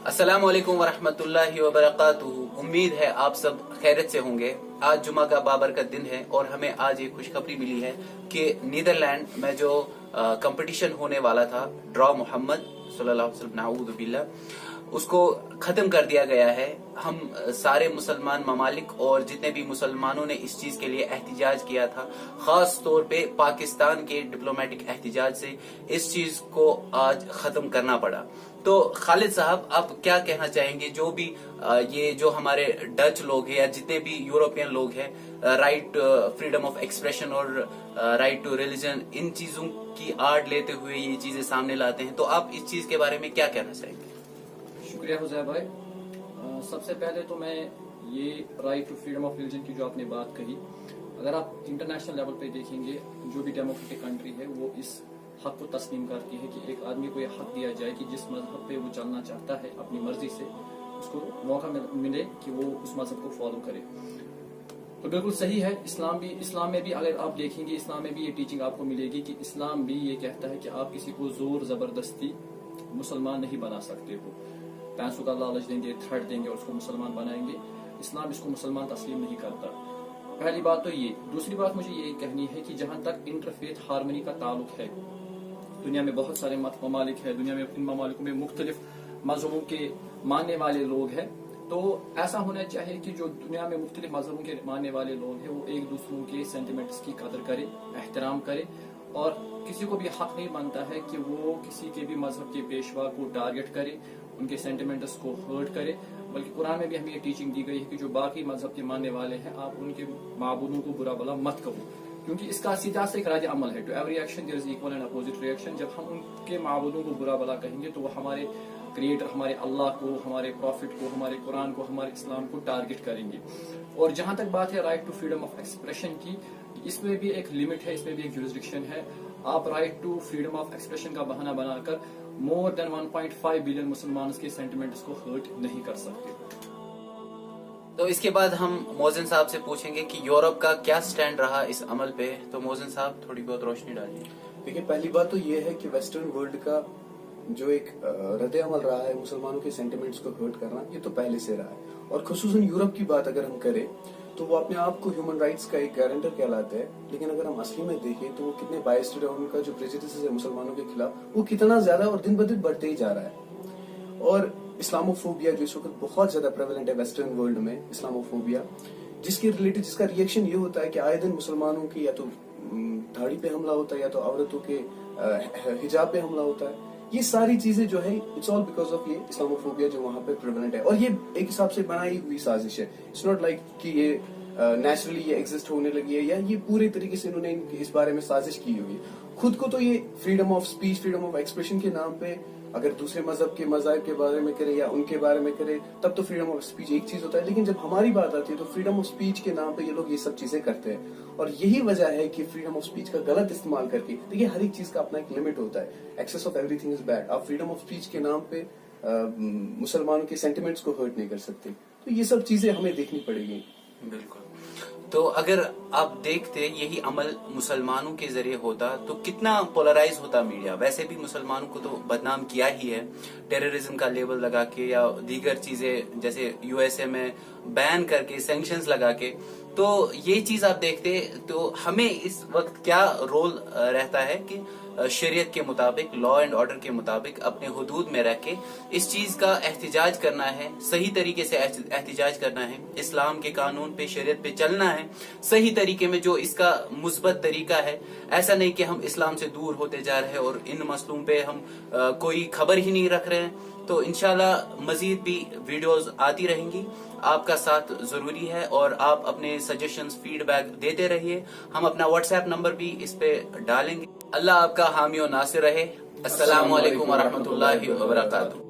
अस्सलाम वालेकुम वरहमतुल्लाहि वबरकातुहू। उम्मीद है आप सब खैरियत से होंगे। आज जुमा का बाबरकत दिन है और हमें आज एक खुशखबरी मिली है कि नीदरलैंड में जो कंपटीशन होने वाला था ड्रॉ मोहम्मद सल्लल्लाहु अलैहि वसल्लम नाऊज़ु बिल्लाह, उसको खत्म कर दिया गया है। हम सारे मुसलमान ममालिक और जितने भी मुसलमानों ने इस चीज के लिए एहतिजाज किया था, खास तौर पे पाकिस्तान के डिप्लोमेटिक एहतिजाज से इस चीज को आज खत्म करना पड़ा। तो खालिद साहब, आप क्या कहना चाहेंगे? जो भी ये जो हमारे डच लोग हैं या जितने भी यूरोपियन लोग हैं, राइट फ्रीडम ऑफ एक्सप्रेशन और राइट टू रिलीजन, इन चीजों की आड़ लेते हुए ये चीजें सामने लाते हैं, तो आप इस चीज के बारे में क्या कहना चाहेंगे? शुक्रिया हुजैर भाई। सबसे पहले तो मैं ये right to freedom of religion की जो आपने बात कही, अगर आप इंटरनेशनल लेवल पे देखेंगे, जो भी डेमोक्रेटिक कंट्री है वो इस हक को तस्लीम करती है कि एक आदमी को ये हक दिया जाए कि जिस मजहब पे वो चलना चाहता है अपनी मर्जी से, उसको मौका मिले कि वो उस मजहब को फॉलो करे। तो बिल्कुल सही है। इस्लाम में भी अगर आप देखेंगे, इस्लाम में भी ये टीचिंग आपको मिलेगी कि इस्लाम भी ये कहता है कि आप किसी को जोर जबरदस्ती मुसलमान नहीं बना सकते हो। पैसों का लालच देंगे, थ्रेट देंगे और उसको मुसलमान बनाएंगे, इस्लाम इसको मुसलमान तस्लीम नहीं करता। पहली बात तो ये। दूसरी बात मुझे ये कहनी है कि जहां तक इंटरफेथ हार्मनी का ताल्लुक है, दुनिया में बहुत सारे ममालिक है, दुनिया में इन ममालिकों में मुख्तलिफ मजहबों के मानने वाले लोग हैं। तो ऐसा होना चाहिए कि जो दुनिया में मुख्तलिफ मजहबों के मानने वाले लोग हैं वो एक दूसरों के सेंटिमेंट्स की कदर करे, एहतराम करे, और किसी को भी हक नहीं बनता है कि वो किसी के भी मजहब के पेशवा को टारगेट करे, उनके सेंटिमेंट्स को हर्ट करे। बल्कि कुरान में भी हमें ये टीचिंग दी गई है कि जो बाकी मजहब के मानने वाले हैं, आप उनके माबूदों को बुरा भला मत कहो, क्योंकि इसका सीधा से एक रद्द अमल है। To every action there is equal and opposite reaction. जब हम उनके माबूदों को बुरा भला कहेंगे तो वो हमारे क्रिएटर, हमारे अल्लाह को, हमारे प्रॉफिट को, हमारे कुरान को, हमारे इस्लाम को टारगेट करेंगे। और जहां तक बात है right to freedom of expression की, इसमें भी एक लिमिट है, इसमें भी एक जुरिस्डिक्शन है। आप right to freedom of expression का बहाना बनाकर मोर देन 1.5 बिलियन मुसलमान के सेंटिमेंट्स को हर्ट नहीं कर सकते। तो इसके बाद हम मोहसिन साहब से पूछेंगे कि यूरोप का क्या स्टैंड रहा इस अमल पे। तो मोहसिन साहब, थोड़ी बहुत रोशनी डालिए। देखिए, पहली बात तो ये है कि वेस्टर्न वर्ल्ड का जो एक रद्द अमल रहा है मुसलमानों के सेंटिमेंट्स को हर्ट करना, ये तो पहले से रहा है। और खुसूसन यूरोप की बात अगर हम करें तो वो अपने आप को ह्यूमन राइट्स का एक गारंटर कहलाते हैं, लेकिन अगर हम असली में देखें तो वो कितने बायस्ड है, उनका जो प्रेजुडिस है मुसलमानों के खिलाफ वो कितना ज्यादा और दिन ब दिन बढ़ते ही जा रहा है। और इस्लामोफोबिया जो इस वक्त बहुत ज्यादा प्रेवलेंट है वेस्टर्न वर्ल्ड में, इस्लामोफोबिया, जिसका रिएक्शन ये होता है कि आए दिन मुसलमानों की या तो दाढ़ी पे हमला होता है या तो औरतों के हिजाब पे हमला होता है। ये सारी चीजें जो है इट्स ऑल बिकॉज ऑफ ये इस्लामोफोबिया जो वहां पे प्रेवलेंट है। और ये एक हिसाब से बनाई हुई साजिश है। इट्स नॉट लाइक कि ये नेचुरली ये एग्जिस्ट होने लगी है या ये पूरे तरीके से इन्होंने इस बारे में साजिश की हुई है। खुद को तो ये freedom of speech, freedom of expression के नाम पे अगर दूसरे मजहब के बारे में करे या उनके बारे में करे, तब तो फ्रीडम ऑफ स्पीच एक चीज होता है। लेकिन जब हमारी बात आती है तो फ्रीडम ऑफ स्पीच के नाम पे ये लोग ये सब चीजें करते हैं। और यही वजह है कि फ्रीडम ऑफ स्पीच का गलत इस्तेमाल करके, देखिए हर एक चीज का अपना एक लिमिट होता है। Excess of everything is bad. आप फ्रीडम ऑफ स्पीच के नाम पे मुसलमानों के सेंटिमेंट्स को हर्ट नहीं कर सकते। तो ये सब चीजें हमें देखनी पड़ेगी। बिल्कुल। तो अगर आप देखते यही अमल मुसलमानों के जरिए होता तो कितना पोलराइज होता मीडिया। वैसे भी मुसलमानों को तो बदनाम किया ही है, टेररिज्म का लेबल लगा के या दीगर चीजें जैसे यूएसए में बैन करके, सैंक्शंस लगा के। तो ये चीज आप देखते तो हमें इस वक्त क्या रोल रहता है कि शरीयत के मुताबिक, लॉ एंड ऑर्डर के मुताबिक अपने हुदूद में रह के इस चीज का एहतिजाज करना है, सही तरीके से एहतिजाज करना है, इस्लाम के कानून पे, शरीयत पे चलना है सही तरीके में, जो इसका मुस्बत तरीका है। ऐसा नहीं कि हम इस्लाम से दूर होते जा रहे हैं और इन मसलों पे हम कोई खबर ही नहीं रख रहे हैं। तो इंशाल्लाह मजीद भी वीडियोस आती रहेंगी। आपका साथ जरूरी है और आप अपने सजेशंस, फीडबैक देते रहिए। हम अपना व्हाट्सएप नंबर भी इस पे डालेंगे। अल्लाह आपका हामी और नासिर रहे। अस्सलाम वालेकुम वरहमतुल्लाहि वबरकातुहू।